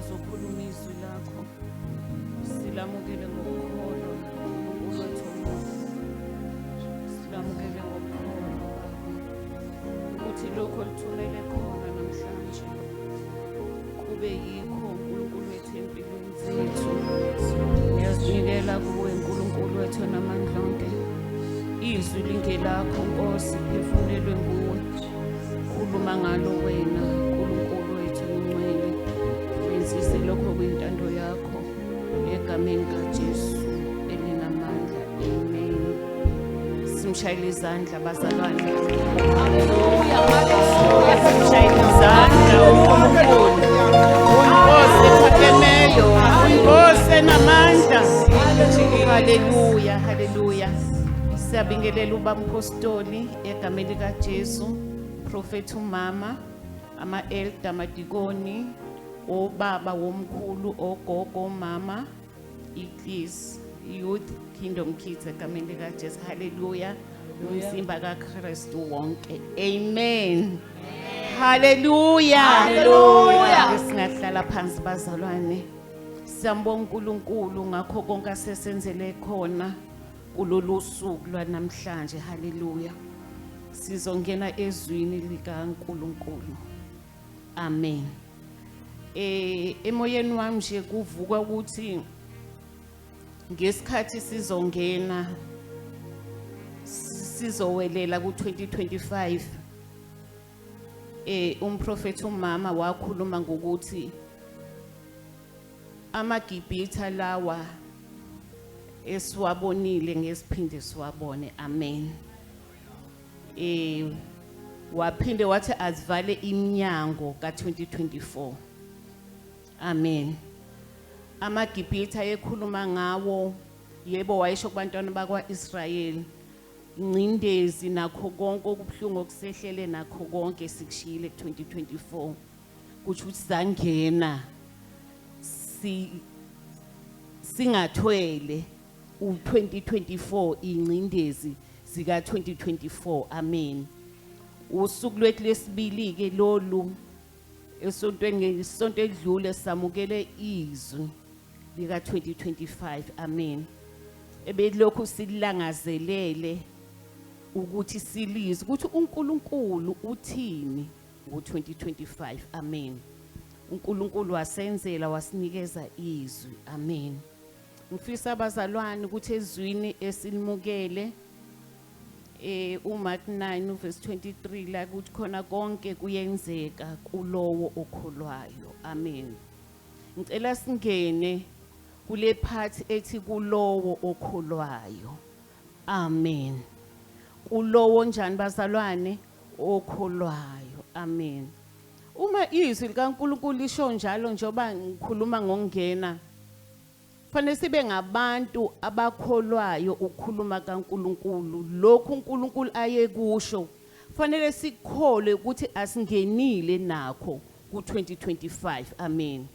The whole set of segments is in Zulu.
uzokhuluma izwi lakho silamukele ngokukholwa uNkulunkulu wethu silamukele ngokukholwa ukuthi lokho lithumele khona namhlanje kube yikho uNkulunkulu wethu empilweni zethu. Ngiyazinikela kuwe uNkulunkulu wethu namandla onke, izwi lingelakho Nkosi, phefumulelwe nguwe, khuluma ngalo wena uNkulunkulu wethu ngcwele, wenzise lokho kwintando yakho egameni kaJesu elinamandla. Amen. Simshayile izandla bazalwane. Haleluya, haleluya. Simshayile izandla uNkulunkulu. Unkosi ephakemeyo, unkosi enamandla. Haleluya, haleluya. Siyabingelela ubapostoli egameni kaJesu, Prophet umama, ama-elder, amadikoni, obaba womkhulu, ogogo, mama, iklis, youth, kingdom kids egameni kaJesu. Haleluya. Umzimba kaKristu wonke. Amen. Haleluya. Haleluya. Singahlala phansi bazalwane. Siyambonga uNkulunkulu ngakho konke asesenzele khona kulolu suku lwanamhlanje. Haleluya. Sizongena ezwini likaNkulunkulu. Amen. Emoyeni wami nje kuvuka ukuthi ngesikhathi sizongena sizowelela ku-2025, umprofeti umama wakhuluma ngokuthi amagibhitha lawa esiwabonile ngesiphinde siwabone. Amen. Waphinde wathi azivale iminyango ka-2024. Amen. Amagibhitha ekhuluma ngawo, yebo wayesho kubantwana bakwa-Israyeli, ingcindezi nakho konke okubuhlungu okusehlele nakho konke sikushiyile ku-2024, kuthi ukuthi sangena singathwele u-2024 ingcindezi zika 2024. Amen. Usuku lwethu lesibili-ke lolu esontweni isonto edlule samukele izwi lika 2025. Amen. Ebelokhu silangazelele ukuthi silizwe ukuthi uNkulunkulu uthini ngo-2025. Amen. uNkulunkulu wasenzela wasinikeza izwi. Amen. Ngifisa abazalwane ukuthi ezwini esilimukele uMark 9 verse 23 la kuthi khona konke kuyenzeka kulowo okholwayo. Amen. Ngicela singene kule part ethi kulowo okholwayo. Amen. Kulowo njani bazalwane? Okholwayo. Amen. Uma izwi likaNkulunkulu lisho njalo njengoba ngikhuluma ngokungena, fanele sibe ngabantu abakholwayo ukukhuluma kaNkulunkulu. Lokhu uNkulunkulu ayekusho fanele sikholwe ukuthi asingenile nakho ku-2025. Amen.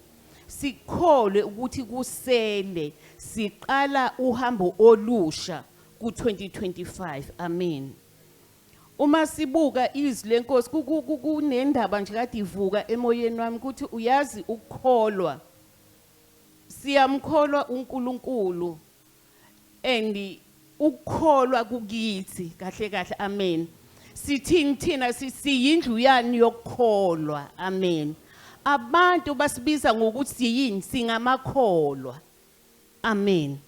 Sikholwe ukuthi kusele siqala uhambo olusha ku-2025. Amen. Uma sibuka izwi lenkosi kunendaba nje kade ivuka emoyeni wami ukuthi uyazi ukukholwa, siyamkholwa uNkulunkulu and ukukholwa kukithi kahle kahle. Amen. Sithini thina siyindlu yani yokukholwa. Amen. Abantu basibiza ngokuthi siyini? Singamakholwa. Amen.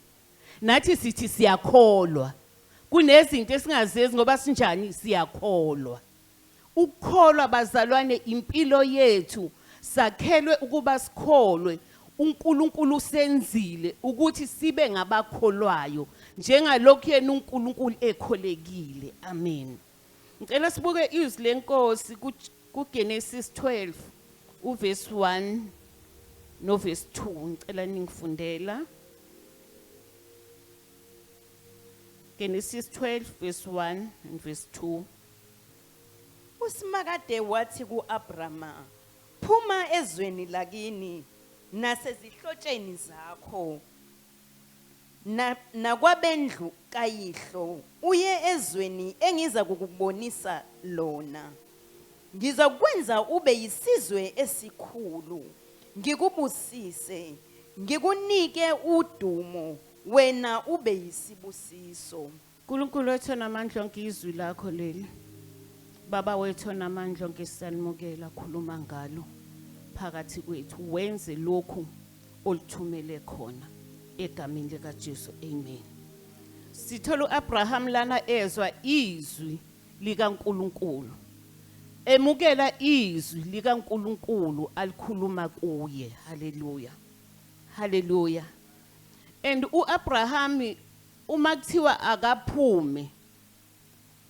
Nathi sithi siyakholwa. Kunezinto esingazezi ngoba sinjani siyakholwa. Ukukholwa bazalwane impilo yethu sakhelwe ukuba sikholwe. uNkulunkulu senzile ukuthi sibe ngabakholwayo njengalokho yena uNkulunkulu ekholekile. Amen. Ngicela sibuke izwi lenkosi kuGenesis 12 uverse 1 no verse 2. Ngicela ningifundela Genesis 12 verse 1 and verse 2. uSimakade wathi kuAbrama, phuma ezweni lakini nasezihlotsheni zakho nakwabendlu kayihlo uye ezweni engiza kukubonisa lona. Ngizakwenza ube yisizwe esikhulu, ngikubusise, ngikunike udumo, wena ube yisibusiso. Nkulunkulu wethu namandla onke izwi lakho leli. Baba wethu namandla onke siyalimukela khuluma ngalo phakathi kwethu wenze lokhu olithumele khona egameni lika Jesu. Amen. Sithola uAbraham lana ezwa izwi likaNkulunkulu. Emukela izwi likaNkulunkulu alikhuluma kuye. Hallelujah. Hallelujah. And uAbraham uma kuthiwa akaphume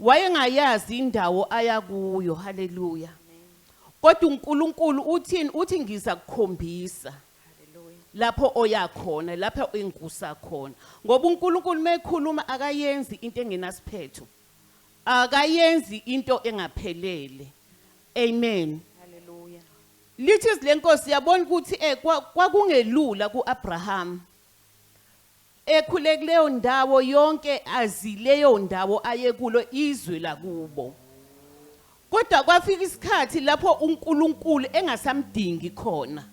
wayengayazi indawo aya kuyo. Hallelujah. Kodwa uNkulunkulu uthini? Uthi ngiza kukhombisa lapho oyakhona, lapho engusa khona. Ngoba uNkulunkulu mekhuluma akayenzi into engenasiphetho. Akayenzi into engaphelele. Amen. Hallelujah. Lithi silenkosi yabona ukuthi kwakungelula kuAbraham. Ekhulekuleyo ndawo yonke azileyo ndawo ayekulo izwe lakubo. Kodwa kwafika isikhathi lapho uNkulunkulu engasamdingi khona.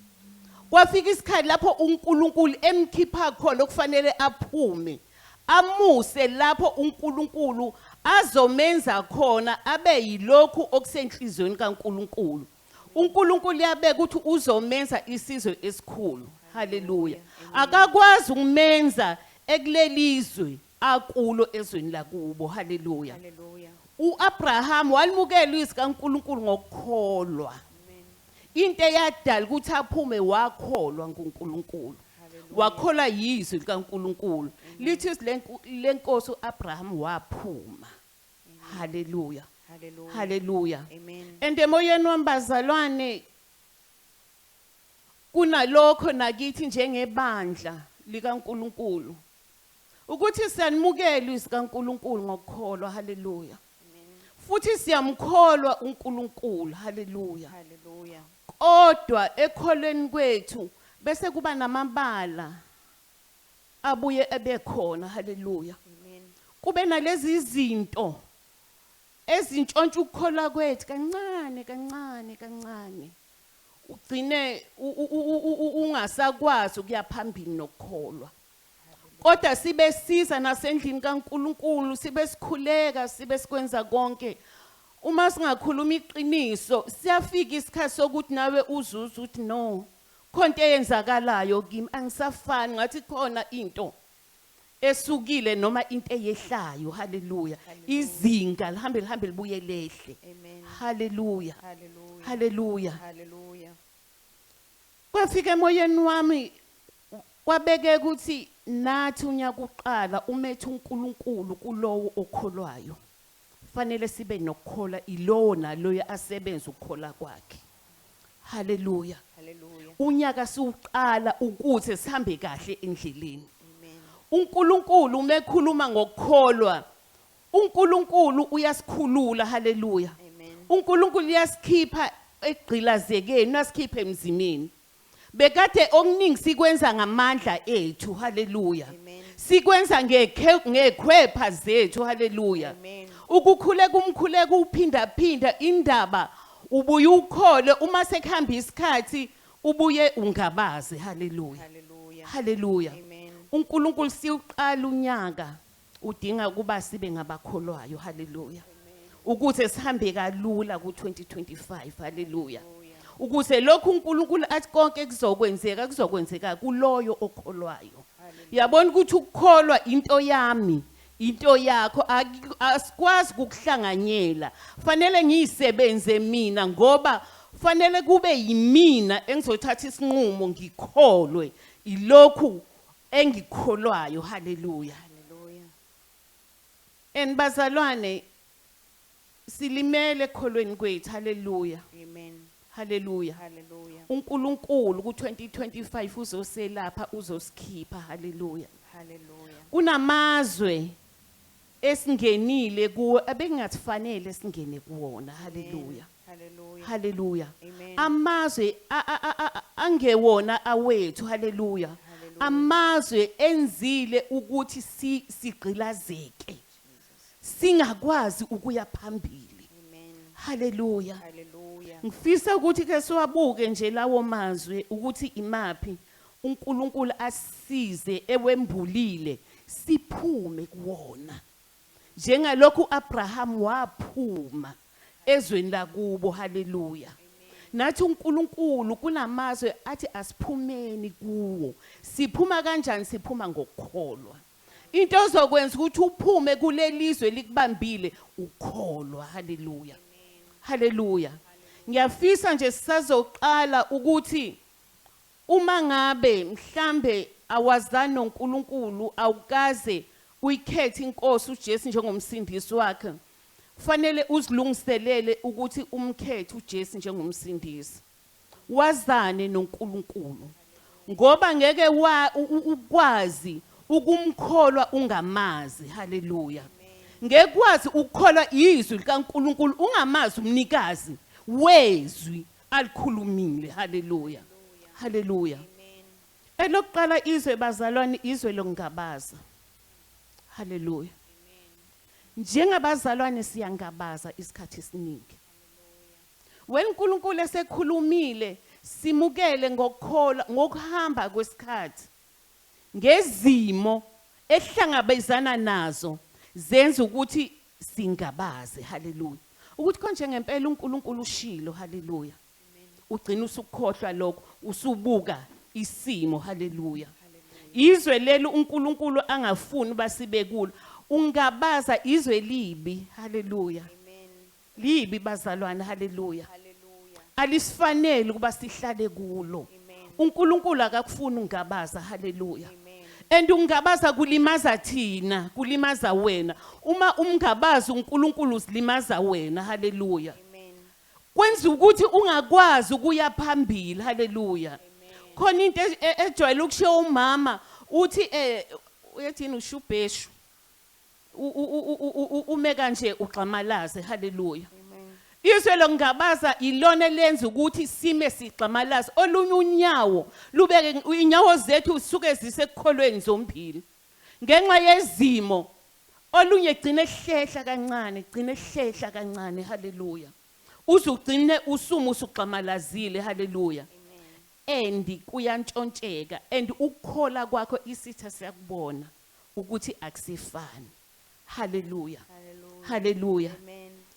Kwafika isikhathi lapho uNkulunkulu emkhipha khona okufanele aphume. Amuse lapho uNkulunkulu azomenza khona abe yilokhu okusenhlizweni kaNkulunkulu. uNkulunkulu yabeka ukuthi uzomenza isizwe esikhulu. Hallelujah. Akakwazi ukumenza ekulelizwe akulo ezweni lakubo. Hallelujah. Hallelujah. uAbraham walimukela izwi kaNkulunkulu ngokukholwa. Into eyadala ukuthi aphume wakholwa kuNkulunkulu. Wakholwa yizwi likaNkulunkulu. Lithi lenkosi uAbraham waphuma. Hallelujah. Hallelujah. Hallelujah. Amen. And emoyeni wambazalwane kunalokho nakithi njengebandla likaNkulunkulu ukuthi siyanimukela izwi kaNkulunkulu ngokukholwa. Hallelujah. Futhi siyamkholwa uNkulunkulu. Hallelujah. Hallelujah. Kodwa ekholweni kwethu bese kuba namabala abuye ebekhona. Hallelujah. Amen. Kube nalezi izinto ezintshontsha ukukholwa kwethu kancane kancane kancane. Ugcine ungasakwazi ukuya phambili nokukholwa. Kodwa sibe siza nasendlini kaNkulunkulu, sibe sikhuleka, sibe sikwenza konke. Uma singakhuluma iqiniso, siyafika isikhathi sokuthi nawe uzuza ukuthi no, khonto eyenzakalayo kimi angisafani, ngathi khona into esukile noma into eyehlayo. Hallelujah. Izinga lihambe libuye lehle. Amen. Hallelujah. Hallelujah. Hallelujah. Hallelujah. Kwafika emoyeni wami kwabeke ukuthi nathi unyaka uqala umethe uNkulunkulu kulowo okholwayo. Fanele sibe nokukhola ilowo naloyo asebenza ukukhola kwakhe. Hallelujah. Hallelujah. Unyaka siuqala ukuthi sihambe kahle endleleni. Amen. uNkulunkulu umekhuluma ngokukholwa, uNkulunkulu uyasikhulula. Hallelujah. Amen. uNkulunkulu uyasikhipha egqilazekeni, uyasikhipha emzimini. Bekade okuningi sikwenza ngamandla ethu. Hallelujah. Amen. Sikwenza ngekhwepha zethu. Hallelujah. Amen. Ukukhuleka umkhuleko uphinda indaba ubuye ukhole, uma sekuhamba isikhathi ubuye ungabazi. Hallelujah. Hallelujah. Hallelujah. Amen. uNkulunkulu siuqala unyaka udinga kuba sibe ngabakholwayo. Hallelujah. Ukuze sihambe kalula ku2025. Hallelujah. Ukuze lokhu uNkulunkulu athi konke kuzokwenzeka kuloyo okholwayo. Yabona ukuthi ukukholwa into yami, into yakho, asikwazi ukuhlanganyela. Fanele ngiyisebenze mina ngoba fanele kube yimina engizothatha isinqumo ngikholwe ilokhu engikholwayo. Hallelujah. Hallelujah. Bazalwane silimele ekholweni kwethu. Hallelujah. Amen. Hallelujah. Hallelujah. uNkulunkulu ku2025 uzoselapha, uzosikhipha. Hallelujah. Hallelujah. Kunamazwe esingenile kuwo abengafanele singene kuwona. Hallelujah. Hallelujah. Hallelujah. Amen. Amazwe angewona awethu. Hallelujah. Amazwe enzile ukuthi sigqilazeke, singakwazi ukuya phambili. Amen. Hallelujah. Hallelujah. Hallelujah. Ngifisa ukuthi ke siwabuke nje lawo mazwi ukuthi imaphi uNkulunkulu asize ewembulile siphume kuwona. Njengalokhu uAbraham waphuma ezweni lakubo. Hallelujah. Nathi uNkulunkulu kunamazwe athi asiphumeni kuwo. Siphuma kanjani? Siphuma ngokukholwa. Into ozokwenza ukuthi uphume kulelizwe likubambile ukholwa. Hallelujah. Hallelujah. Ngiyafisa nje sisazoqala ukuthi uma ngabe mhlambe awazana noNkulunkulu awukaze uyikhethe inkosi uJesu njengomsindisi wakhe, fanele uzilungiselele ukuthi umkhethe uJesu njengomsindisi. Wazane noNkulunkulu ngoba ngeke ukwazi ukumkholwa ungamazi. Hallelujah. Ngekwazi ukukholwa izwi likaNkulunkulu ungamazi umnikazi wezwi alikhulumile. Hallelujah. Hallelujah. Elokuqala izwe bazalwane, izwe lokungabaza. Hallelujah. Njengabazalwane siyangabaza isikhathi esiningi. When uNkulunkulu esekhulumile simukele ngokukholwa ngokuhamba kwesikhathi. Ngezimo ehlangabezana nazo zenza ukuthi singabaze. Hallelujah. Ukuthi konje ngempela uNkulunkulu ushilo. Hallelujah. Ugcina usukhohlwa lokho usubuka isimo. Hallelujah. Izwe leli uNkulunkulu angafuni basibe kulo. Ungabaza izwe libi. Hallelujah. Libi bazalwane. Hallelujah. Alisifanele ukuba sihlale kulo. uNkulunkulu akakufuni ungabaza. Hallelujah. And ungabaza kulimaza thina, kulimaza wena. Uma ungabazi uNkulunkulu uzilimaza wena. Hallelujah. Kwenza ukuthi ungakwazi ukuya phambili. Hallelujah. Khona into ejwayele ukushiya umama uthi uyathini ushubheshu ume kanje ugxamalaze. Hallelujah. Izwe longabaza ilona lenza ukuthi sime sigxamalaze. Olunye unyawo lubeke inyawo zethu suke zisekukholweni zombili. Ngenxa yezimo olunye egcina ehlehla kancane, egcina ehlehla kancane. Hallelujah. Uzugcine usuma usugxamalazile. Hallelujah. And kuyantshontsheka and ukukhola kwakho isitha siyakubona ukuthi akusifani. Hallelujah. Hallelujah.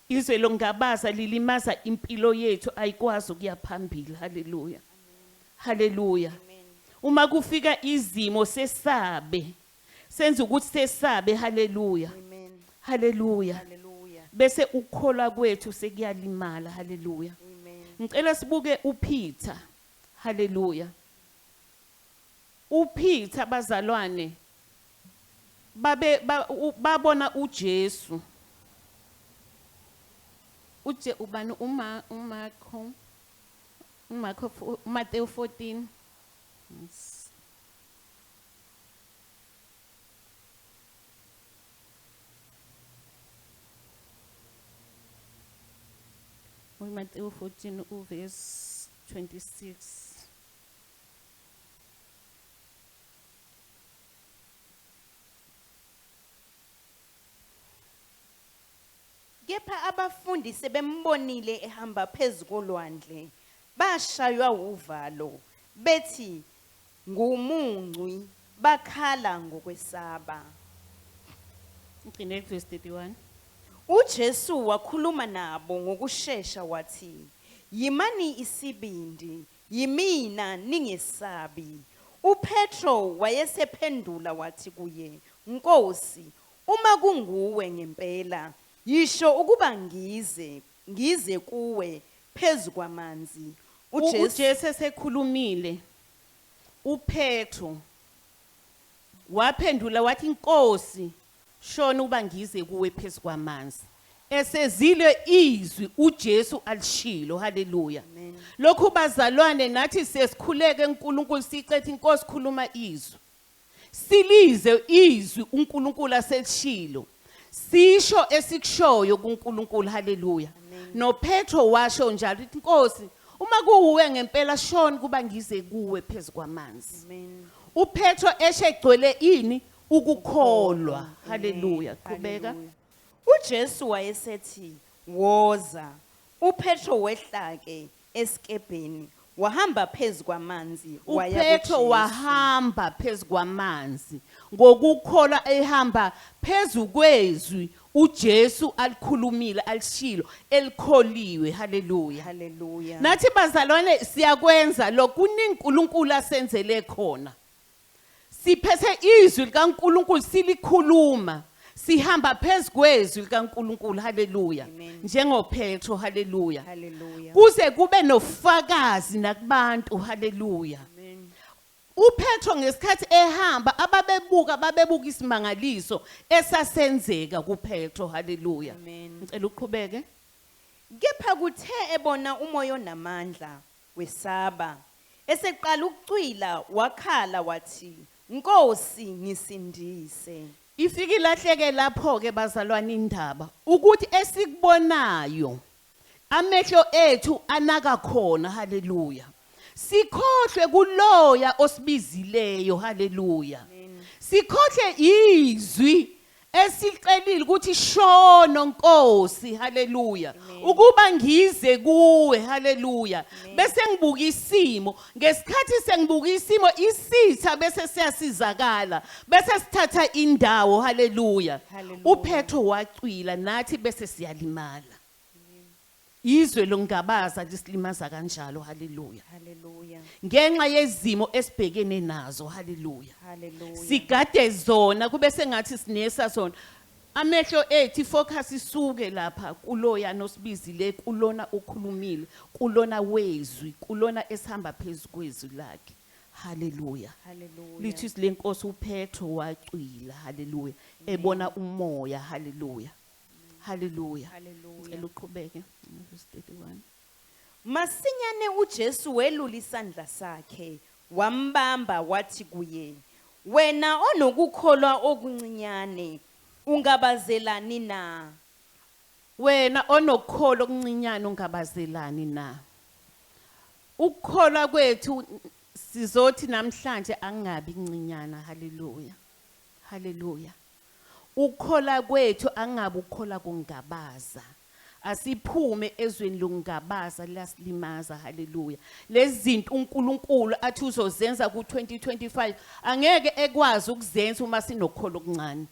Izwe longabaza lilimaza impilo yethu ayikwazi ukuya phambili. Hallelujah. Hallelujah. Uma kufika izimo sesabe, senza ukuthi sesabe. Hallelujah. Hallelujah. Bese ukukholwa kwethu sekuyalimala. Hallelujah. Ngicela sibuke uPeter. Hallelujah. uPeter bazalwane babona uJesu. Ubani Matthew 14. Matthew 14 verse 26. Kepha abafundi sebembonile ehamba phezukolwandle bashaywa uvalo bethi ngumuncwi bakhala ngokwesaba. Ngicine verse 31. uJesu wakhuluma nabo ngokusheshsha wathi, yimani isibindi, yimina ningesabi. uPetro wayesephendula wathi kuye, Nkosi, uma kunguwe ngempela, yisho ukuba ngize kuwe phezu kwamanzi. uJesu esekhulumile, uPetro waphendula wathi, Nkosi, shona uba ngize kuwe phezu kwamanzi. Esezile izwi uJesu alishilo. Hallelujah. Lokhu bazalwane nathi sesikhuleke uNkulunkulu sicethe Inkosi khuluma izwi. Silize izwi uNkulunkulu aselishilo. Sisho esikushoyo kuNkulunkulu. Hallelujah. No Petro washo njalo uthi, Nkosi, uma kuwe ngempela shona kuba ngize kuwe phezu kwamanzi. uPetro eshegcwele ini ukukholwa. Hallelujah. Qhubeka. uJesu wayesethi, woza. uPetro wehlake esikebheni wahamba phezu kwamanzi waya uPetro kuJesu. wahamba phezu kwamanzi ngokukholwa ehamba phezu kwezwi uJesu alikhulumile alishilo elikholiwe haleluya Hallelujah. nathi bazalwane siyakwenza lokuningi uNkulunkulu asenzele khona siphethe izwi likaNkulunkulu silikhuluma sihamba phezu kwezwi likaNkulunkulu haleluya Amen. njengoPetro haleluya Hallelujah. kuze kube nofakazi nakubantu haleluya Amen. uPetro ngesikhathi ehamba ababebuka isimangaliso esasenzeka kuPetro haleluya Amen. ngicela uqhubeke Kepha kuthe ebona umoya onamandla wesaba eseqala ukucwila wakhala wathi Nkosi ngisindise. ifika ilahleke lapho ke bazalwane indaba ukuthi esikubonayo amehlo ethu anaka khona haleluya sikhohlwe kuloya osibizileyo haleluya sikhohle izwi esicelile ukuthi shono Nkosi haleluya ukuba ngize kuwe haleluya bese ngibuka isimo ngesikhathi sengibuka isimo isitha bese siyasizakala bese sithatha indawo haleluya Hallelujah. uPetro wacwila nathi bese siyalimala izwe longabaza lisilimaza kanjalo haleluya Hallelujah. ngenxa yezimo esibhekene nazo haleluya Hallelujah. sigade zona kube sengathi sinesa zona amehlo ethi focus isuke lapha kuloya nosibizi le kulona ukhulumile kulona wezwi kulona esihamba phezulu kwezwi lakhe haleluya Hallelujah. lithi silenkosi uPetro wacwila haleluya ebona umoya haleluya haleluya Hallelujah. ngicela uqhubeke verse 31 Masinyane uJesu welula isandla sakhe wambamba wathi kuye wena onokukholwa okuncinyane ungabazelani na wena onokukholo okuncinyane ungabazelani na ukukholwa kwethu sizothi namhlanje angabi kuncinyana haleluya haleluya ukukholwa kwethu angabi ukukholwa kungabaza asiphume ezweni lokungabaza lasilimaza haleluya lezi zinto uNkulunkulu athi uzozenza ku2025 angeke ekwazi ukuzenza uma sinokukholo okuncane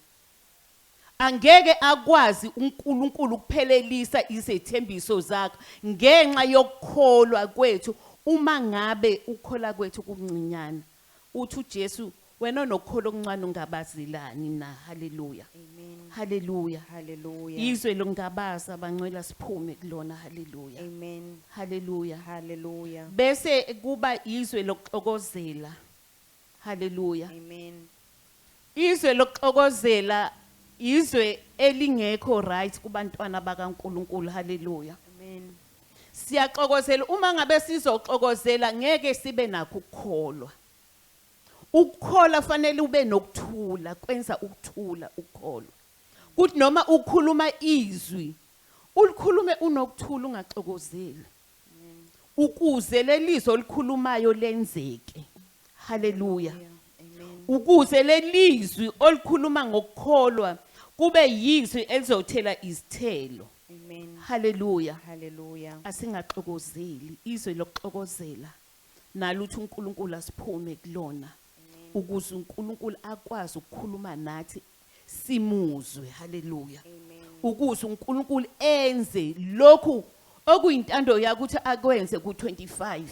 angeke akwazi uNkulunkulu ukuphelelisa izethembiso zakhe ngenxa yokukholwa kwethu uma ngabe ukholwa kwethu kumncinyana uthi uJesu wena onokukholo okuncane ungabazelani na haleluya Amen. haleluya Hallelujah. izwe longabaza bangcwela siphume kulona haleluya Amen. haleluya Hallelujah. bese kuba izwe lokuxokozela haleluya Amen. izwe lokuxokozela izwe elingekho right kubantwana bakaNkuluNkulu haleluya Amen. siyaxokozela uma ngabe sizoxokozela ngeke sibe nakho ukukholwa ukukholwa fanele ube nokuthula kwenza ukuthula ukukholwa kuthi noma ukhuluma izwi ulikhulume unokuthula ungaxokozeli ukuze lelizwe olikhulumayo lenzeke haleluya Amen. ukuze lelizwi olikhuluma ngokukholwa kube yizwi elizothela izithelo Amen. haleluya Hallelujah. asingaxokozeli izwe lokuxokozela naluthi uNkulunkulu asiphume kulona ukuze uNkulunkulu akwazi ukukhuluma nathi simuzwe haleluya Amen. ukuze uNkulunkulu enze lokhu okuyintando yakhe ukuthi akwenze ku25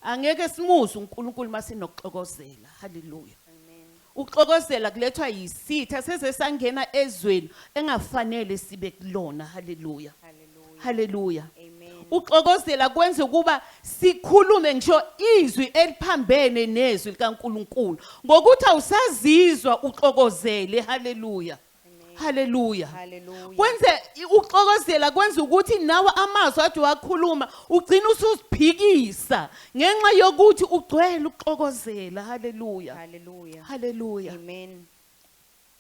angeke simuzwe uNkulunkulu masinokuxokozela haleluya Amen. ukuxokozela kulethwa yisitha sesesangena ezweni engafanele sibe kulona haleluya Hallelujah. haleluya Amen. uxokozela kwenza ukuba sikhulume ngisho izwi eliphambene nezwi likaNkuluNkulu ngokuthi awusazizwa uxokozele haleluya haleluya Hallelujah. kwenze uxokozela kwenza ukuthi nawe amazwi athi wakhuluma ugcina usuziphikisa ngenxa yokuthi ugcwele uxokozela haleluya Hallelujah. haleluya Amen.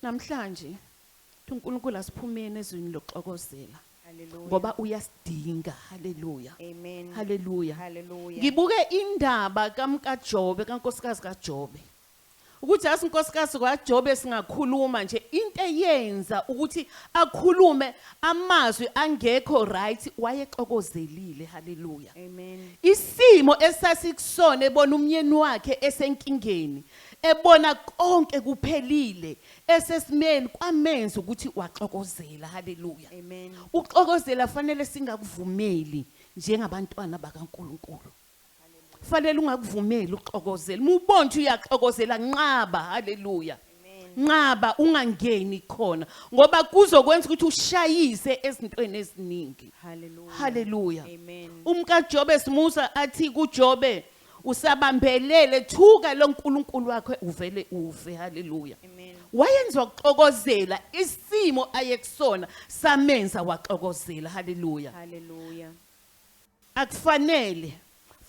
namhlanje uNkulunkulu asiphumeni ezweni loxokozela Hallelujah. ngoba uyasidinga haleluya Amen. haleluya Hallelujah. ngibuke indaba kaMkaJobe kaNkosikazi kaJobe ukuthi asinkosikazi kwaJobe singakhuluma nje into eyenza ukuthi akhulume amazwi angekho right wayexokozelile. Haleluya. Amen. Isimo esasikusona ebona umyeni wakhe esenkingeni, ebona konke kuphelile, esesimeni kwamenza ukuthi waxokozela. Haleluya. Amen. Uxokozela fanele singakuvumeli njengabantwana bakaNkulunkulu. Fanele ungakuvumeli uxokozela. Mubona ukuthi uyaxokozela nqaba. Haleluya. Nqaba ungangeni khona ngoba kuzokwenza ukuthi ushayise ezintweni eziningi. Hallelujah. Haleluya. Amen. UmkaJobe simusa athi kuJobe usabambelele thuka lo nkulunkulu wakhe uvele uve. Haleluya. Amen. Wayenza ukuxokozela isimo ayekusona samenza waxokozela. Haleluya. Hallelujah.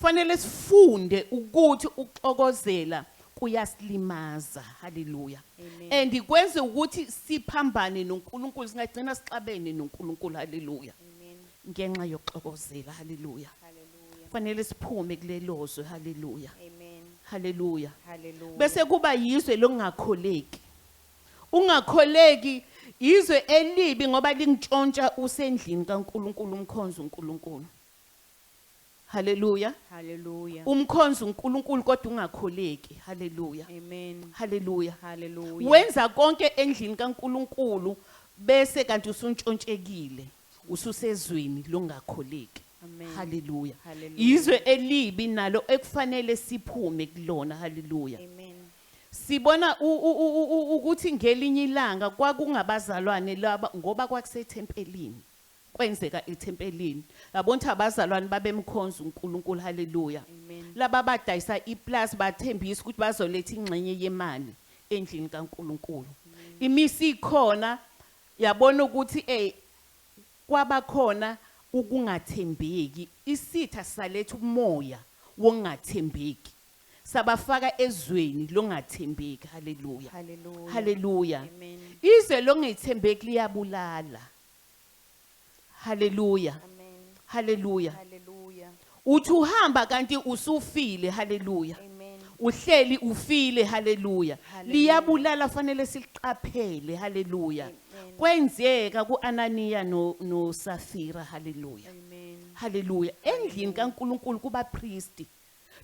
Fanele sifunde ukuthi ukuxokozela kuyasilimaza. Haleluya. Amen. And ikwenze ukuthi siphambane noNkulunkulu, singagcina sixabene noNkulunkulu. Haleluya. Amen. Ngenxa yokuxokozela. Haleluya. Hallelujah. Fanele siphume kulelozwe. Haleluya. Amen. Haleluya. Hallelujah. Bese kuba yizwe lokungakholeki. Ungakholeki izwe elibi ngoba lingitshontsha usendlini kaNkulunkulu, umkhonzo uNkulunkulu. Haleluya. Hallelujah. Umkhonzo uNkulunkulu kodwa ungakholeki. Haleluya. Amen. Haleluya. Hallelujah. Wenza konke endlini kaNkulunkulu bese kanti usuntshontshelekile, ususezweni longakholeki. Amen. Haleluya. Hallelujah. Izwe elibi nalo ekufanele siphume kulona. Haleluya. Amen. Sibona ukuthi ngelinye ilanga kwakungabazalwane laba ngoba kwakusethempelini. Kwenzeka ethempelini. Yabona ukuthi abazalwane babemkhonza uNkulunkulu. Haleluya. Amen. Laba badayisa iplus bathembisa ukuthi bazoletha ingxenye yemali endlini kaNkulunkulu. Imisi ikhona, yabona ukuthi kwaba khona ukungathembeki. Isitha saletha umoya wongathembeki. Sabafaka ezweni longathembeki. Haleluya. Hallelujah. Haleluya. Amen. Izwe longethembeki liyabulala. Haleluya. Amen. Haleluya. Hallelujah. Uthi uhamba kanti usufile. Haleluya. Amen. Uhleli ufile. Haleluya. Hallelujah. Liyabulala fanele siliqaphele. Haleluya. Amen. Kwenzeka kuAnaniya noSafira. Haleluya. Amen. Haleluya. Endlini kaNkulunkulu kuba priest.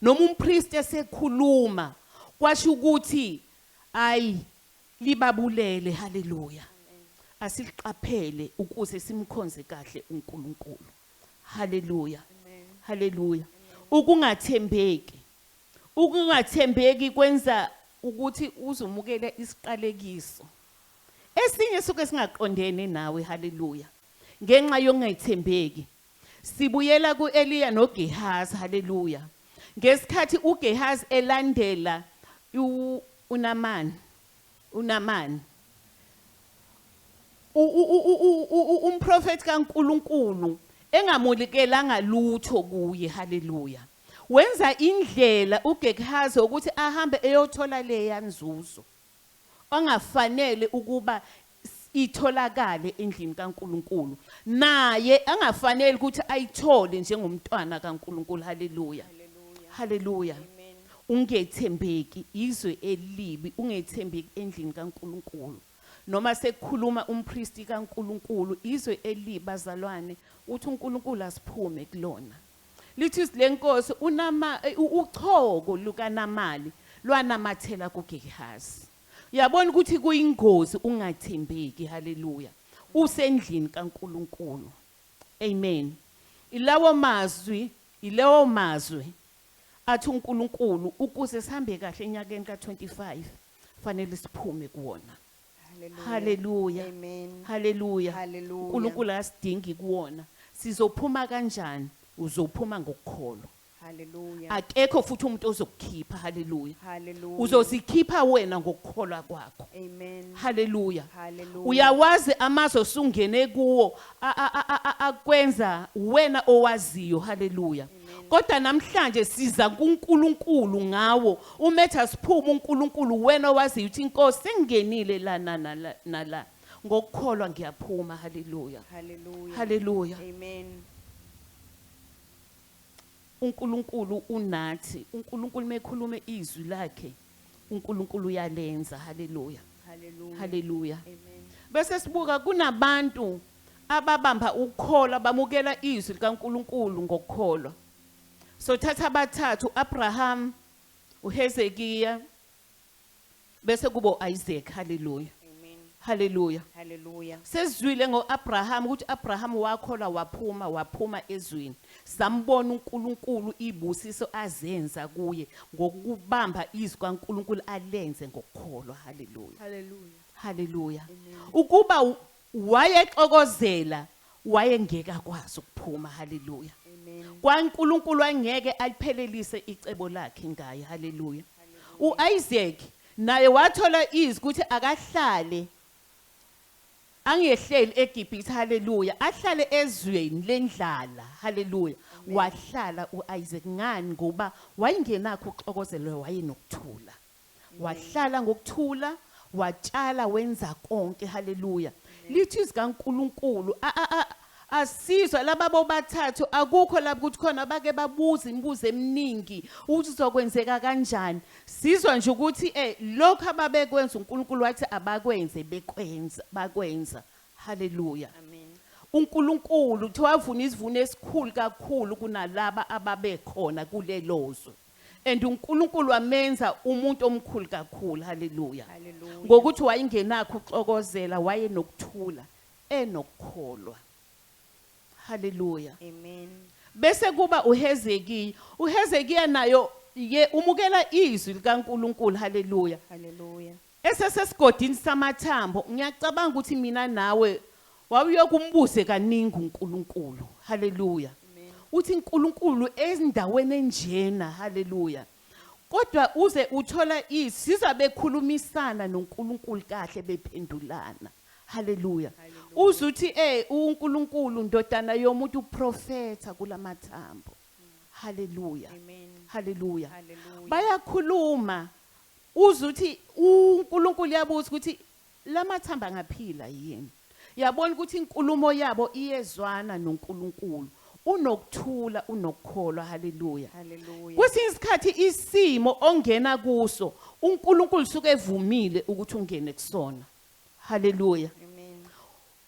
Noma umpriest esekhuluma kwasho ukuthi ayi libabulele. Haleluya. Asiliqaphele ukuze simkhonze kahle uNkulunkulu. Haleluya. Amen. Haleluya. Ukungathembeki. Ukungathembeki kwenza ukuthi uzumukele isiqalekiso. Esinye soke singaqondene nawe. Haleluya. Ngenxa yongayithembeki. Sibuyela kuEliya noGehazi. Haleluya. Ngesikhathi uGehazi elandela uNamani. Umprofeti kaNkulunkulu engamulikelanga lutho kuye. Haleluya. Wenza indlela uGehazi ukuthi ahambe eyothola leya nzuzo angafanele ukuba itholakale endlini kaNkulunkulu, naye angafanele ukuthi ayithole njengomntwana kaNkulunkulu. Haleluya. Haleluya. Amen. Ungethembeki izwe elibi, ungethembeki endlini kaNkulunkulu. Noma sekukhuluma umpriest kaNkulunkulu izwe elibi bazalwane uthi uNkulunkulu asiphume kulona. Lithi silenkosi uchoko lukaNamali lwanamathela kuGehazi. Uyabona ukuthi kuyingozi ungathembeki. Haleluya. Usendlini kaNkulunkulu. Amen. Ilawo mazwi athi uNkulunkulu ukuze sihambe kahle enyakeni ka25 fanele siphume kuwona. Haleluya. Amen. Haleluya. Hallelujah. uNkulunkulu asidingi kuwona. Sizophuma kanjani? Uzophuma ngokukholwa. Hallelujah. Akekho futhi umuntu ozokukhipha. Haleluya. Hallelujah. Uzozikhipha wena ngokukholwa kwakho. Amen. Haleluya. Hallelujah. Uyawazi amazwi osungene kuwo akwenza wena owaziyo. Haleluya. Kodwa namhlanje siza kuNkulunkulu ngawo. Umetha siphuma uNkulunkulu wena owaziyo ukuthi inkosi sengenile la nala. Ngokukholwa ngiyaphuma. Haleluya. Hallelujah. Haleluya. Amen. uNkulunkulu unathi. uNkulunkulu mekhuluma izwi lakhe uNkulunkulu uyalenza. Haleluya. Hallelujah. Haleluya. Amen. Bese sibuka kunabantu ababamba ukukholwa bamukela izwi likaNkulunkulu ngokukholwa. So thatha abathathu, Abraham, uHezekiya, bese kubo Isaac. Haleluya. Amen. Haleluya. Hallelujah. Sezwile ngoAbraham ukuthi Abraham wakholwa waphuma ezwini. Sambona uNkulunkulu ibusiso azenza kuye ngokubamba izwi kaNkulunkulu alenze ngokukholwa. Haleluya. Hallelujah. Haleluya. Amen. Ukuba wayexokozela wayengeka kwazi ukuphuma. Haleluya. Amen. KwaNkulunkulu angeke aliphelelise icebo lakhe ngaye. Haleluya. uIsaac naye wathola izwi ukuthi akahlale angehleli eGibhithe. Haleluya. Ahlale ezweni lendlala. Haleluya. Wahlala uIsaac ngani ngoba wayingenakho ukuxokozela wayenokuthula. Wahlala ngokuthula, watshala wenza konke. Haleluya. Lithi izwi kaNkulunkulu asizwa laba bobathathu akukho lapho ukuthi khona bake babuza imibuzo eminingi ukuthi uzokwenzeka kanjani. Sizwa nje ukuthi lokho ababekwenza uNkulunkulu wathi abakwenze bakwenza. Haleluya. Amen. uNkulunkulu uthi wavuna isivuno esikhulu kakhulu kunalaba ababekhona kulelozwe. And uNkulunkulu wamenza umuntu omkhulu kakhulu. Haleluya. Hallelujah. Ngokuthi wayingenakho ukuxokozela wayenokuthula enokukholwa. Haleluya. Amen. Bese kuba uHezekiya. uHezekiya nayo umukela izwi likaNkulunkulu. Haleluya. Hallelujah. Esesesigodini samathambo ngiyacabanga ukuthi mina nawe wawuyokumbuze kaningi uNkulunkulu. Haleluya. Amen. Uthi uNkulunkulu ezindaweni enjena. Haleluya. Kodwa uze uthola izwi sizabe khulumisana noNkulunkulu kahle bephendulana. Haleluya. Uzuthi uNkulunkulu ndodana yomuntu uprofeta kulamathambo. Haleluya. Amen. Haleluya. Hallelujah. Bayakhuluma uzuthi uNkulunkulu yabuza ukuthi lamathamba ngaphila yini. Yabona ukuthi inkulumo yabo iyezwana noNkulunkulu. Unokuthula, unokukholwa. Haleluya. Hallelujah. Kwesinye isikhathi isimo ongena kuso uNkulunkulu suke evumile ukuthi ungene kusona. Haleluya. Amen.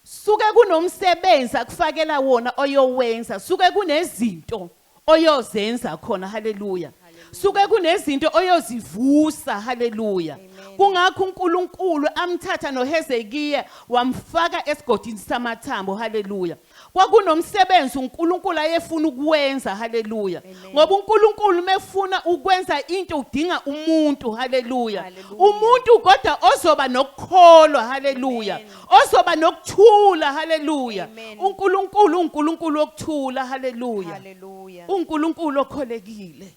Suke kunomsebenzi akufakela wona oyowenza. Suke kunezinto oyozenza khona. Haleluya. Suke kunezinto oyozivusa. Haleluya. Kungakho uNkulunkulu amthatha noHezekiya wamfaka esigodini samathambo. Haleluya. Kwakunomsebenzi uNkulunkulu ayefuna ukwenza. Haleluya. Ngoba uNkulunkulu mefuna ukwenza into udinga umuntu. Haleluya. Umuntu kodwa ozoba nokukholwa. Haleluya. Ozoba nokuthula. Haleluya. uNkulunkulu okuthula. Haleluya. Hallelujah. uNkulunkulu okholekile.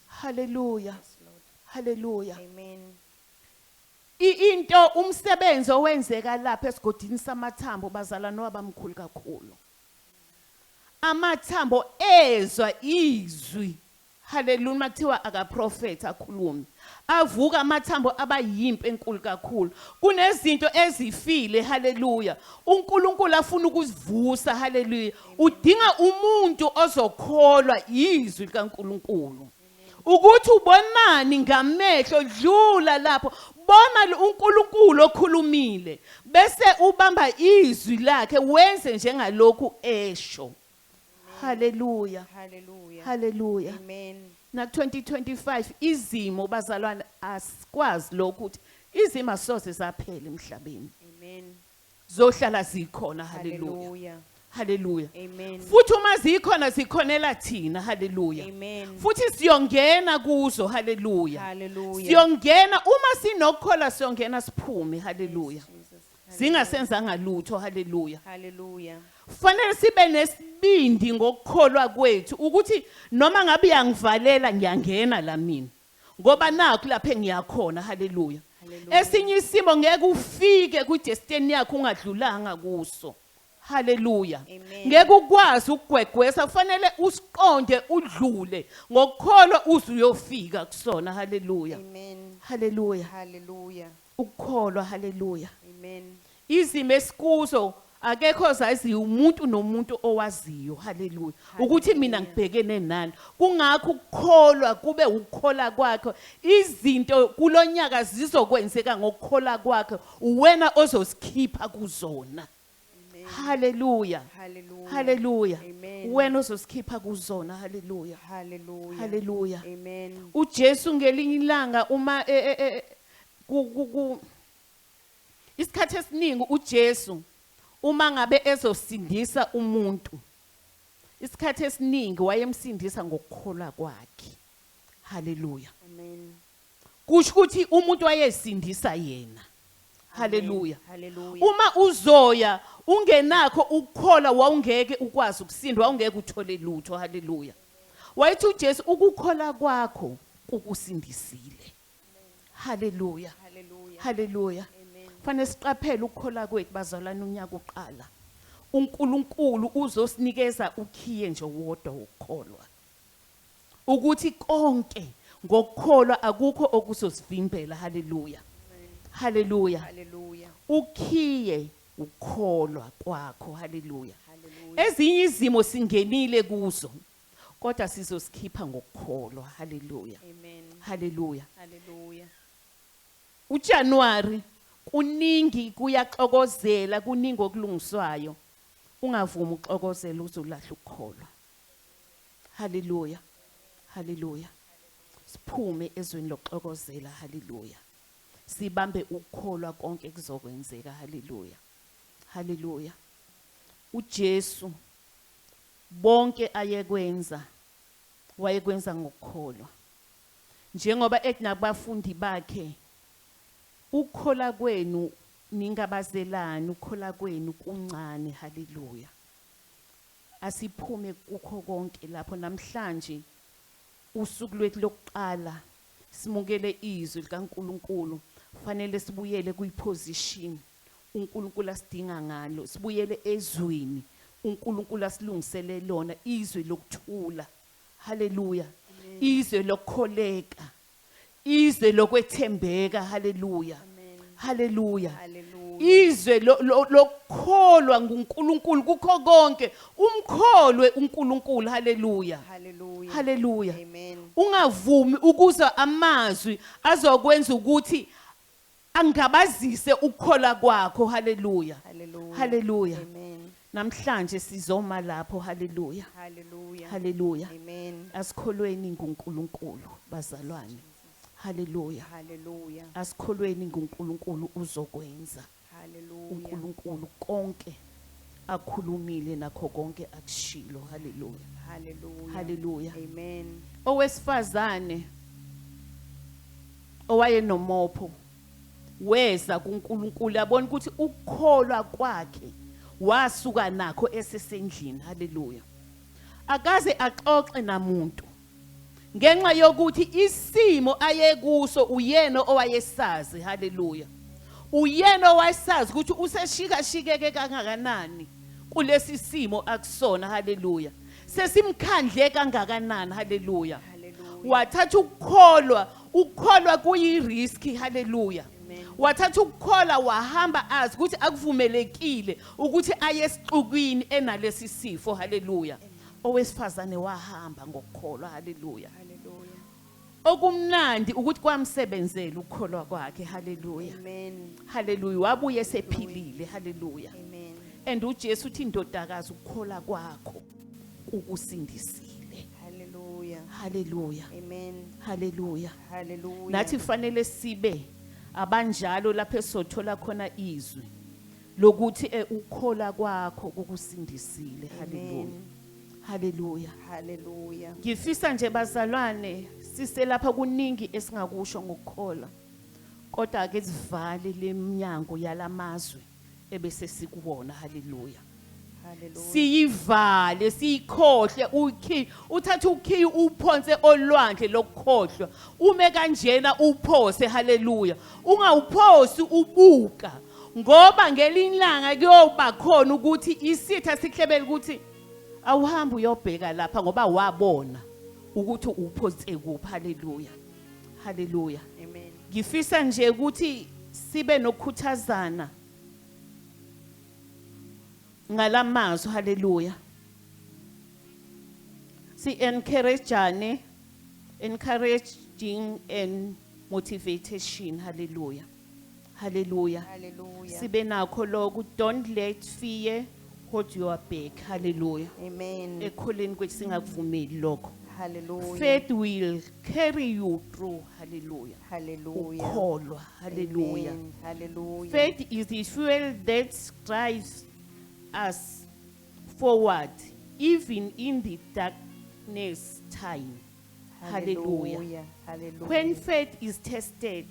Haleluya. Haleluya. Amen. Into umsebenzi owenzeka lapha esigodini samathambo bazalwane wabamkhulu kakhulu. Amathambo ezwa izwi. Haleluya. Mathiwa akaprofeta akhuluma. Avuka amathambo abayimpe enkulu kakhulu. Kunezinto ezifile. Haleluya. uNkulunkulu afuna ukuzivusa. Haleluya. Udinga umuntu ozokholwa izwi likaNkulunkulu. Ukuthi ubonani ngamehlo dlula lapho bona uNkulunkulu okhulumile bese ubamba izwi lakhe wenze njengalokhu esho. Haleluya. Hallelujah. Haleluya. Amen. Na 2025 izimo bazalwane asikwazi lokho ukuthi izimo asoze zaphela emhlabeni. Amen. Zohlala zikhona. Haleluya. Hallelujah. Haleluya. Amen. Futhi uma zikhona zikhonela thina. Haleluya. Amen. Futhi siyongena kuzo. Haleluya. Hallelujah. Siyongena uma sinokukholwa siyongena siphume. Haleluya. Jesus. Singasenzanga lutho. Haleluya. Hallelujah. Kufanele sibe nesibindi ngokukholwa kwethu ukuthi noma ngabe yangivalela ngiyangena la mina ngoba nakho lapha engiyakhona. Haleluya. Esinye isimo ngeke ufike ku destiny yakho ungadlulanga kuso. Haleluya. Ngeke ukwazi ukugwegwesa kufanele usiqonde udlule ngokukholwa uze uyofika kusona. Haleluya. Amen. Haleluya. Hallelujah. Ukukholwa. Haleluya. Amen. Izimo esikuzo akekho zaziyo umuntu nomuntu owaziyo. Haleluya. Ukuthi mina ngibhekene nani. Kungakho ukukholwa kube ukukhola kwakhe. Izinto kulonyaka zizokwenzeka ngokukhola kwakhe. Uwena ozosikhipha kuzona. Haleluya. Hallelujah. Haleluya. Amen. Wena ozosikhipha kuzona. Haleluya. Hallelujah. Haleluya. Amen. uJesu ngelinye ilanga uma isikhathi esiningi uJesu uma ngabe ezosindisa umuntu isikhathi esiningi wayemsindisa ngokukholwa kwakhe. Haleluya. Amen. Kusho ukuthi umuntu wayesindisa yena. Haleluya. Hallelujah. Uma uzoya ungenakho ukukhola wawungeke ukwazi ukusindwa wawungeke uthole lutho. Haleluya. Wayithi uJesu ukukhola kwakho kukusindisile. Haleluya. Hallelujah. Haleluya. Amen. Fanele siqaphele ukukhola kwethu bazalwane unyaka uqala. uNkulunkulu uzosinikeza ukhiye nje wodwa ukukholwa. Ukuthi konke ngokukholwa akukho okuzosivimbela. Haleluya. Haleluya. Hallelujah. Ukhiye ukukholwa kwakho. Haleluya. Hallelujah. Ezinye izimo singenile kuzo kodwa sizosikhipha ngokukholwa. Haleluya. Amen. Haleluya. Hallelujah. uJanuary kuningi kuyaxokozela kuningi okulungiswayo. Ungavumi uxokozela uzolahla ukukholwa. Haleluya. Haleluya. Siphume ezweni lokuxokozela. Haleluya. Sibambe ukukholwa konke kuzokwenzeka. Haleluya. Haleluya. uJesu bonke ayekwenza wayekwenza ngokukholwa. Njengoba ethi nabafundi bakhe ukukhola kwenu ningabazelani ukukhola kwenu kuncane. Haleluya. Asiphume kukho konke lapho namhlanje usuku lwethu lokuqala simukele izwi likaNkuluNkulu. Fanele sibuyele kuyiposition uNkulunkulu asidinga ngalo. Sibuyele ezweni uNkulunkulu asilungisele lona, izwi lokuthula. Haleluya. Izwi lokukholeka, izwi lokwethembeka. Haleluya. Haleluya. Hallelujah. Izwe lokukholwa nguNkulunkulu kukho konke. Umkholwe uNkulunkulu. Haleluya. Hallelujah. Haleluya. Amen. Ungavumi ukuzwa amazwi azokwenza ukuthi angabazise ukukhola kwakho. Haleluya. Hallelujah. Haleluya. Amen. Namhlanje sizoma lapho. Haleluya. Hallelujah. Haleluya. Amen. Asikholweni nguNkulunkulu bazalwane. Haleluya. Hallelujah. Asikholweni nguNkulunkulu uzokwenza. Hallelujah. uNkulunkulu konke akhulumile nakho konke akushilo. Haleluya. Hallelujah. Haleluya. Amen. Owesifazane owayenomopho weza kuNkulunkulu yabona ukuthi ukukholwa kwakhe wasuka nakho esesendlini. Haleluya. Akaze axoxe namuntu ngenxa yokuthi isimo ayekuso uyena owayesazi. Haleluya. Uyena owayesazi ukuthi useshikashikeke kangakanani kulesi simo akusona. Haleluya. Sesimkhandle kangakanani. Haleluya. Hallelujah. Wathatha ukukholwa kuyiriski. Haleluya. Amen. Wathatha ukukholwa wahamba azi ukuthi akuvumelekile ukuthi aye esixukwini enalesi sifo. Haleluya. Owesifazane wahamba ngokukholwa. Haleluya. Hallelujah. Okumnandi ukuthi kwamsebenzela ukukholwa kwakhe. Haleluya. Amen. Haleluya. Wabuye sephilile. Haleluya. Amen. And uJesu uthi indodakazi ukukholwa kwakho ukusindisile. Hallelujah. Haleluya. Amen. Haleluya. Hallelujah. Nathi kufanele sibe abanjalo lapho esothola khona izwi lokuthi ukukholwa kwakho kukusindisile. Haleluya. Amen. Haleluya. Hallelujah. Ngifisa nje bazalwane siselapha kuningi esingakusho ngokukholwa. Kodwa ake sivale leminyango yalamazwe ebese sikubona. Haleluya. Hallelujah. Siyivale siyikhohle uthatha ukhiyi uphonse olwandle lokukhohlwa ume kanjena uphose. Haleluya. Ungawuphosi ubuka ngoba ngelinlanga kuyoba khona ukuthi isitha sihlebele ukuthi awuhambe uyobheka lapha ngoba wabona ukuthi uphose kuphi. Haleluya. Haleluya. Amen. Ngifisa nje ukuthi sibe nokukhuthazana ngalamazwi hallelujah encouraging and motivation hallelujah hallelujah Hallelujah. sibe nakho lokho don't let fear hold your back hallelujah Amen. ekholeni kwethu singakuvumeli lokho Hallelujah. faith will carry you through hallelujah Hallelujah. ukholwa hallelujah Amen. Hallelujah. faith is the fuel that drives us forward even in the darkness time hallelujah Hallelujah. when faith is tested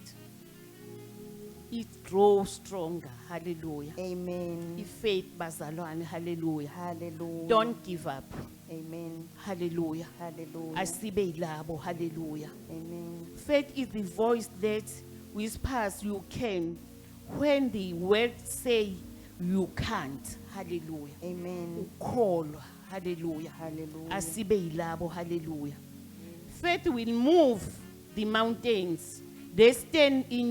it grows stronger hallelujah Amen. faith bazalwane hallelujah Hallelujah. don't give up Amen. hallelujah Hallelujah. asibe yilabo hallelujah Amen. faith is the voice that whispers you can when the words say you can't hallelujah Amen. ukholwa hallelujah Hallelujah. asibe yilabo hallelujah faith will move the mountains they stand in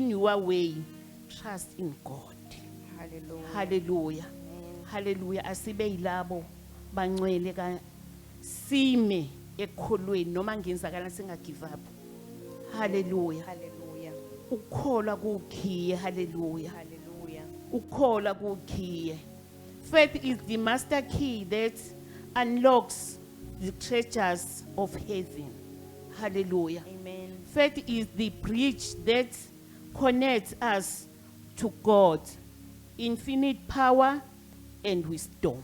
your way trust in God Hallelujah. hallelujah Amen. hallelujah asibe yilabo bangcwele ka sime ekholweni noma ngenzakala singa give up hallelujah Hallelujah. ukholwa kukhiye hallelujah Hallelujah. ukholwa kukhiye faith is the master key that unlocks the treasures of heaven hallelujah Amen. faith is the bridge that connects us to God infinite power and wisdom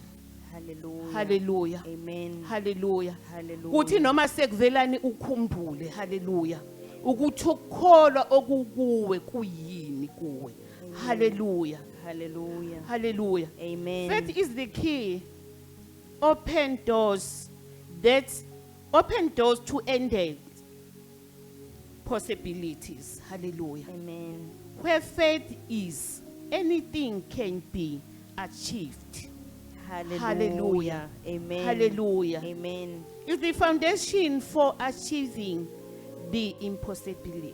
Hallelujah. hallelujah Amen. hallelujah Hallelujah. kuthi noma sekuvelani ukhumbule hallelujah ukuthi ukukholwa okukuwe kuyini kuwe hallelujah Hallelujah. hallelujah Amen. faith is the key open doors to ended possibilities hallelujah Amen. where faith is anything can be achieved Hallelujah. Amen. hallelujah Amen. is the foundation for achieving the impossibility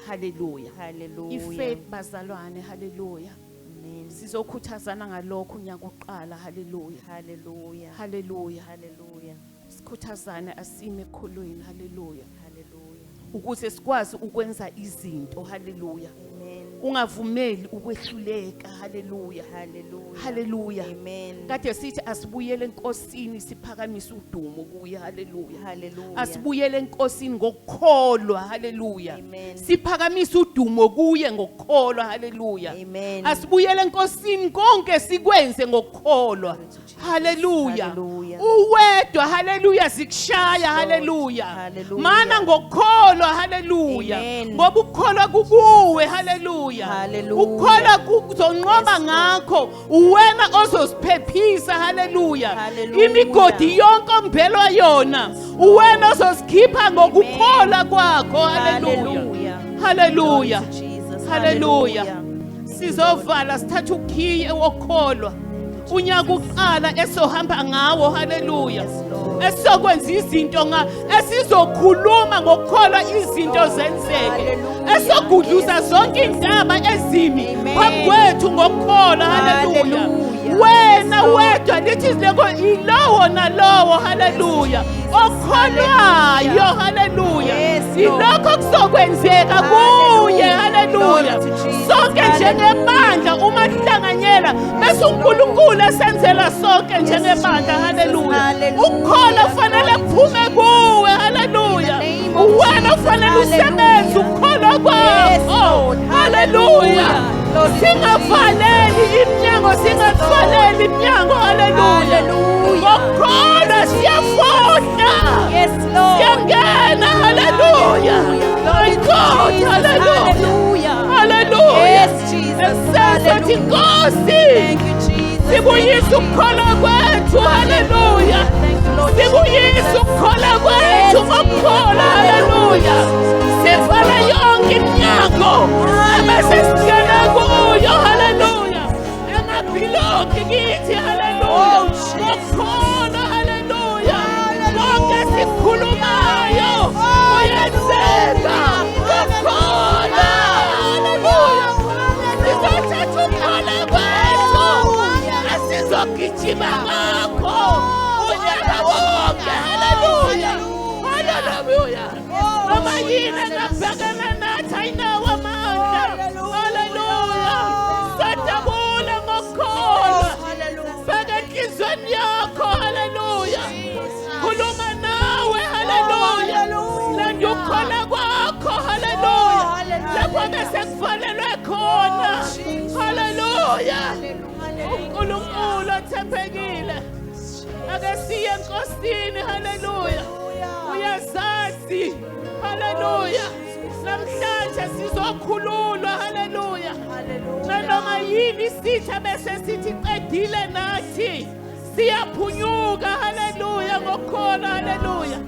hallelujah Hallelujah. ifaith bazalwane hallelujah Amen. sizokhuthazana ngalokho unyaka oqala hallelujah Hallelujah. hallelujah Hallelujah. sikhuthazana asime ekholweni hallelujah Hallelujah. ukuze sikwazi ukwenza izinto hallelujah Amen. ungavumeli ukwehluleka hallelujah Hallelujah. hallelujah Amen. kade sithi asibuyele enkosini siphakamise udumo kuye hallelujah Hallelujah. asibuyele enkosini ngokukholwa hallelujah Amen. siphakamise udumo kuye ngokukholwa hallelujah Amen. asibuyele enkosini konke sikwenze ngokukholwa hallelujah Hallelujah. uwedwa hallelujah sikushaya hallelujah Hallelujah. mana ngokukholwa hallelujah Amen. ngoba ukukholwa kukuwe hallelujah Hallelujah. ukukholwa kuzonqoba ngakho uwena ozosiphephisa hallelujah Hallelujah. imigodi yonke ombelwa yona uwena ozosikhipha ngokukholwa kwakho hallelujah hallelujah Glory to Jesus. hallelujah sizovala sithatha ukhiye wokholwa unyaka uqala esohamba ngawo hallelujah Yes, Lord. esokwenza izinto esizokhuluma ngokukholwa izinto zenzeke Hallelujah. esogudluza zonke indaba ezimi Amen. phambi kwethu ngokukholwa hallelujah Hallelujah. wena wedwa lithi leko ilowo nalowo hallelujah okholwayo hallelujah Yes, Lord. ilokho kuzokwenzeka kuye hallelujah Glory to Jesus. sonke njengebandla uma sihlanganyela bese uNkulunkulu esenzela sonke njengebandla hallelujah Hallelujah. ukukholwa kufanele kuphume kuwe hallelujah In the name of wena Jesus. ufanele usebenze Hallelujah. ukukholwa Yes, kwakho Lord. hallelujah Hallelujah. Glory to singavaleli iminyango singathivaleli iminyango hallelujah Hallelujah. ngokukholwa siyafohla Yes, Lord. siyangena hallelujah my God Jesus. hallelujah Hallelujah. hallelujah Yes, Jesus. esesothi Hallelujah. Nkosi Thank you, Jesus. sibuyisa ukukholwa kwethu hallelujah Thank you, Lord. sibuyisa ukukholwa kwethu ngokukholwa hallelujah sivala yonke iminyango ebese singena kuyo hallelujah emabhiloki kithi hallelujah ngokukholwa hallelujah konke sikhulumayo kuyenzeka ngokukholwa hallelujah sizothatha ukukholwa kwethu sizogijima ngakho unyaka wonke. Haleluya, haleluya. Noma yini engabhekana nathi ayinawo amandla. Haleluya, sadabula ngokukholwa. Bheka enhlizweni yakho. Haleluya, khuluma nawe. Haleluya, landa ukukholwa kwakho. Haleluya, lapho bese kuvalelwe khona. Haleluya, uNkulunkulu othembekile. Ake siye enkosini. Haleluya, uyazazi. Haleluya, namhlanje sizokhululwa. Haleluya, nanoma yini sitha bese sithi qedile nathi siyaphunyuka. Haleluya, ngokukholwa. Haleluya,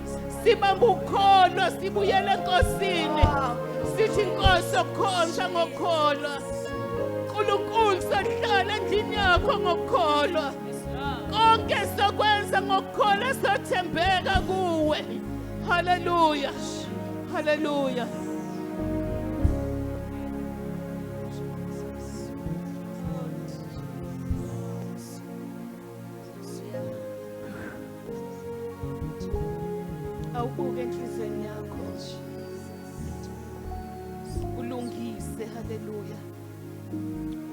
sibamba ukukholwa, sibuyele enkosini sithi Nkosi okukhonza ngokukholwa. uNkulunkulu sohlala endlini yakho ngokukholwa. Konke sokwenza ngokukholwa, sothembeka kuwe. Haleluya, haleluya. Awubuke enhlizweni yakho, ulungise. Haleluya,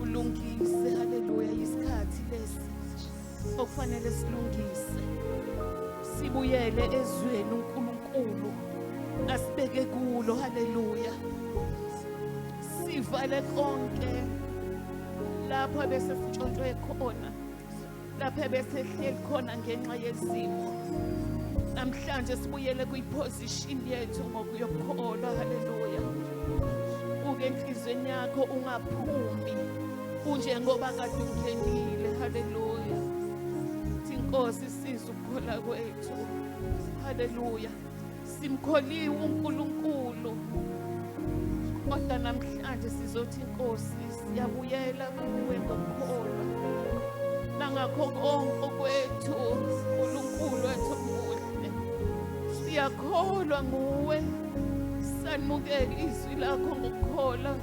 ulungise. Haleluya, isikhathi lesi okufanele silungise, sibuyele ezweni uNkulunkulu asibeke kulo. Haleluya, sivale konke lapho bese sitshontshwe khona, lapho bese hleli khona ngenxa yezimo. Namhlanje sibuyele kwiposition yethu ngokuyokholwa. Haleluya, uke enhlizweni yakho, ungaphumi unjengoba kade ungenile. Haleluya, Inkosi siza ukukholwa kwethu. Haleluya, simkholiwe uNkulunkulu, kodwa namhlanje sizothi Nkosi siyabuyela kuwe ngokukholwa. Nangakho konke kwethu uNkulunkulu wethu muhle, siyakholwa nguwe, sanimukela izwi lakho ngokukholwa.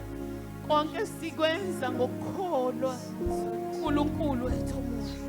Konke sikwenza ngokukholwa uNkulunkulu wethu muhle.